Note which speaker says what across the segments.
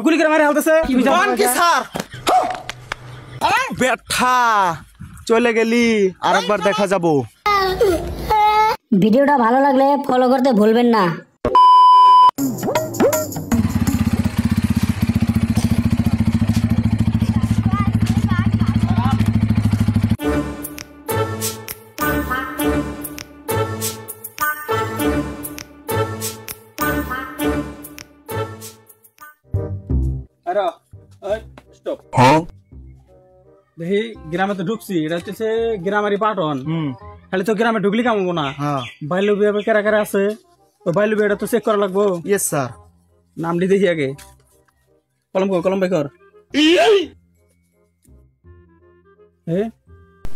Speaker 1: গুলি করে মারে হালতেছে
Speaker 2: কি স্যার বেঠা চলে গেলি আরেকবার দেখা যাব।
Speaker 3: ভিডিওটা ভালো লাগলে ফলো করতে ভুলবেন না।
Speaker 1: দেখি গ্রামে তো ঢুকছি, এটা হচ্ছে গ্রামেরই পাটন। খালি তো গ্রামে ঢুকলি কামাবো না, বাল্য বিয়ে কারা কারা আছে ওই বাল্য বিয়েটা তো চেক করা লাগবো।
Speaker 2: Yes sir.
Speaker 1: নামটি দেখি আগে, কলম বাই কর।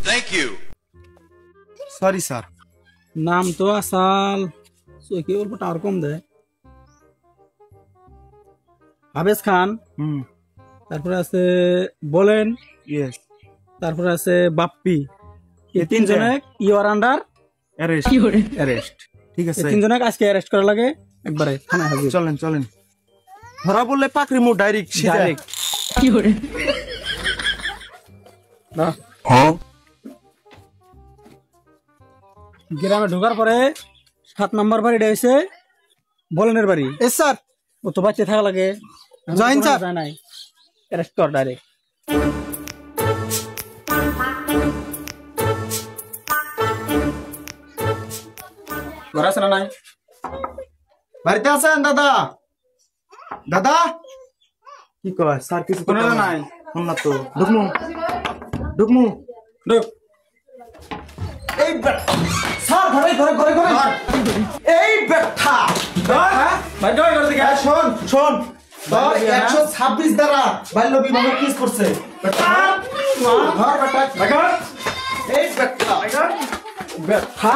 Speaker 2: Thank you. Sorry sir.
Speaker 1: নাম তো আসাল কি বলবো, টাওয়ার কম দেয়। হাবেজ খান, তারপরে আছে বলেন, তারপরে আছে বাপ্পি। এই তিনজনে ইউর আন্ডার অ্যারেস্ট। ঠিক আছে, তিনজনে আজকে অ্যারেস্ট করা লাগে একবারে থানায় হাজির।
Speaker 2: চলেন চলেন। ধরা বললে পাকড়ি মু ডাইরেক্ট
Speaker 1: কি করে না। গ্রামে ঢোকার পরে 7 নম্বর বাড়িটা হয়েছে বলেনের বাড়ি।
Speaker 2: S sir.
Speaker 1: ও তো বাচ্চা থাকা লাগে।
Speaker 2: Join sir.
Speaker 1: নাই, অ্যারেস্ট কর ডাইরেক্ট। ঘরে আছে না নাই?
Speaker 2: বাড়িতে আছেন দাদা? দাদা কি কয় স্যার? কিছু
Speaker 1: কোনো নাই
Speaker 2: না তো। ঢুকমু ঢুকমু
Speaker 1: ঢুক।
Speaker 2: এই স্যার ঘরে ঘরে ঘরে ঘরে এই বেঠা
Speaker 1: ভাই ডর করে দিকে।
Speaker 2: শোন শোন, 126 দ্বারা বাল্য বিবাহ কেস করছে। বেঠা ঘর বেটা বেটা এই বেঠা বেঠা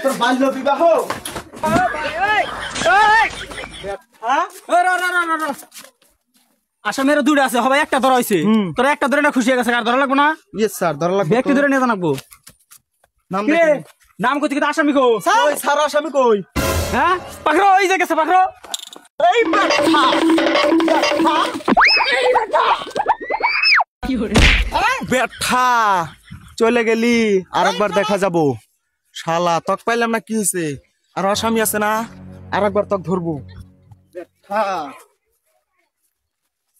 Speaker 2: তোর বাল্য বিবাহ।
Speaker 1: আসামের দুটো আছে, হবে একটা ধরা হয়েছে। তোরা একটা ধরে না খুশি হয়ে গেছে, আর ধরা লাগবো না?
Speaker 2: ইয়েস স্যার, ধরা লাগবে।
Speaker 1: ব্যক্তি ধরে নিয়ে জানাবো। নাম কত কিন্তু আসামি কো?
Speaker 2: ওই স্যার আসামি কই?
Speaker 1: হ্যাঁ পাখরো ওই যে গেছে পাখরো।
Speaker 2: এই বেঠা বেঠা চলে গেলি আরেকবার দেখা যাব। শালা তক পাইলাম না, কি হয়েছে? আর আসামি আছে না, আরেকবার তক ধরবো।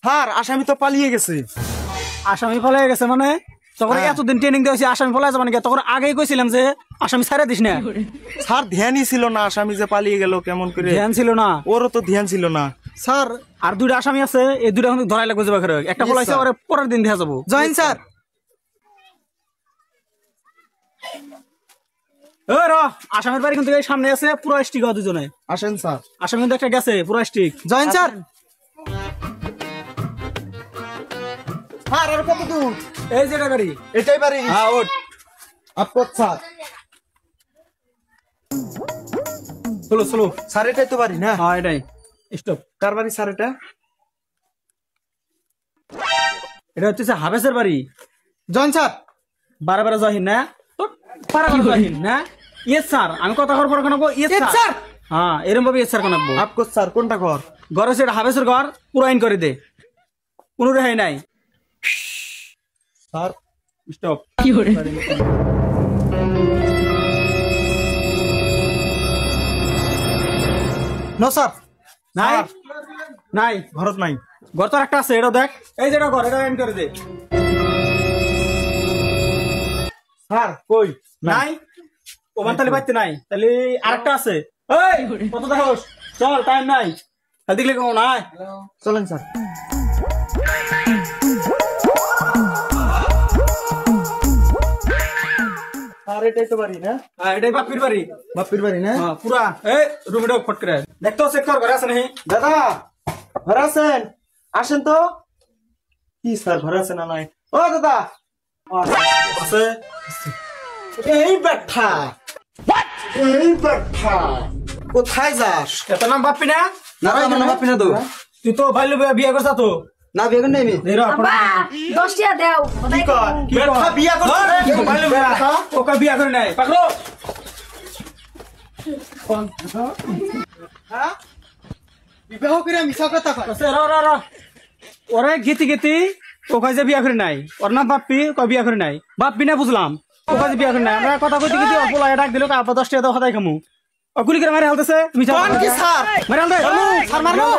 Speaker 2: স্যার আসামি তো পালিয়ে গেছে।
Speaker 1: আসামি পলায় গেছে মানে? তখন এতদিন ট্রেনিং দিয়েছি, আসামি পলায় যাবে নাকি? তখন আগেই কইছিলাম যে আসামি ছাড়া দিস না।
Speaker 2: স্যার ধ্যানই ছিল না আসামি যে পালিয়ে গেল কেমন করে।
Speaker 1: ধ্যান ছিল না,
Speaker 2: ওরও তো ধ্যান ছিল না স্যার।
Speaker 1: আর দুটো আসামি আছে, এই দুটো এখন ধরাই লাগবে। একটা পলাইছে, ওরে পরের দিন দেখা যাবো।
Speaker 2: Join sir.
Speaker 1: আসামের বাড়ি কিন্তু এই সামনে আছে, পুরো স্টিক দুজনে।
Speaker 2: আসেন স্যার।
Speaker 1: আসামি কিন্তু একটা গেছে পুরো স্টিক।
Speaker 2: Join sir. স্যার আর কত দূর?
Speaker 1: এই যেটা বাড়ি,
Speaker 2: এটাই বাড়ি।
Speaker 1: হ্যাঁ ওঠ।
Speaker 2: আপকত স্যার।
Speaker 1: চলো চলো
Speaker 2: স্যার এটাই তো বাড়ি না?
Speaker 1: হ্যাঁ এটাই। স্টপ।
Speaker 2: কার বাড়ি স্যার এটা?
Speaker 1: এটা হচ্ছে হাবেসের বাড়ি।
Speaker 2: Join sir.
Speaker 1: বারে বারে জহিন না, জহিন না। ইয়েস স্যার, আমি কথা কর পর কোন ইয়েস স্যার। হ্যাঁ এরকম ভাবে ইয়েস স্যার কোন
Speaker 2: আপকত স্যার। কোনটা ঘর?
Speaker 1: ঘর হচ্ছে হাবেসের ঘর, পুরো আইন করে দে, কোনো রেহাই নাই।
Speaker 2: Sir
Speaker 1: stop.
Speaker 3: কি করে
Speaker 2: নো স্যার।
Speaker 1: নাই নাই,
Speaker 2: ঘরত নাই।
Speaker 1: ঘর তো একটা আছে, এটা দেখ। এই যেটা ঘর, এটা আইন করে দে।
Speaker 2: স্যার কই?
Speaker 1: নাই ওমান তাহলে বাইতে নাই, তাহলে আরেকটা আছে। এই কত দেখোস? চল, টাইম নাই। তাহলে দেখলে কেমন নাই?
Speaker 2: চলেন স্যার। স্যার এটাই তো বাড়ি না?
Speaker 1: হ্যাঁ এটাই বাপির বাড়ি।
Speaker 2: বাপির বাড়ি না?
Speaker 1: হ্যাঁ পুরা। এই রুমে ঢোক ফট করে। দেখতো চেক কর ঘরে আছে নাকি।
Speaker 2: দাদা ঘরে আছেন? আসেন তো। কি স্যার ঘরে আছে না নাই? ও দাদা
Speaker 1: আছে।
Speaker 2: এই বেঠা এই বেঠা কোথায় যাস?
Speaker 1: এত নাম বাপি না?
Speaker 2: না বাপি না তো।
Speaker 1: তুই তো বাল্য বিয়ে করছ তো?
Speaker 2: না বিয়ে করে নেই।
Speaker 3: 10 টাকা দাও।
Speaker 2: কি কর? বেঠা বিয়ে করছে।
Speaker 1: বাল্য বিয়ে ওকে বিয়ে করে নাই পাগলো।
Speaker 2: হ্যাঁ বিবাহ করে মিছা কথা কয়।
Speaker 1: র ওরে গেতি গেতি ও কয় যে বিয়া করে নাই, ওর নাম বাপ্পি, কয় বিয়া করে নাই। বাপ্পি না বুঝলাম, ও কয় যে বিয়া করে নাই। আমরা কথা কইতে গেছি অল্প লাগে ডাক দিল, আপা 10 টাকা দাও খাতাই খামু। অকুলি করে মারি হালতেছে,
Speaker 2: কোন কি স্যার?
Speaker 1: মারি হালতে
Speaker 2: স্যার মারবো?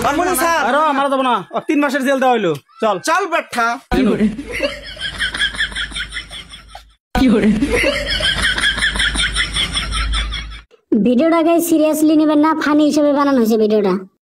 Speaker 2: মারবো না স্যার।
Speaker 1: আরে মারা যাব না, 3 মাসের জেল দেওয়া হইলো। চল
Speaker 2: চল বেটা।
Speaker 3: ভিডিওটাকে সিরিয়াসলি নেবেন না, ফানি হিসেবে বানানো হয়েছে ভিডিওটা।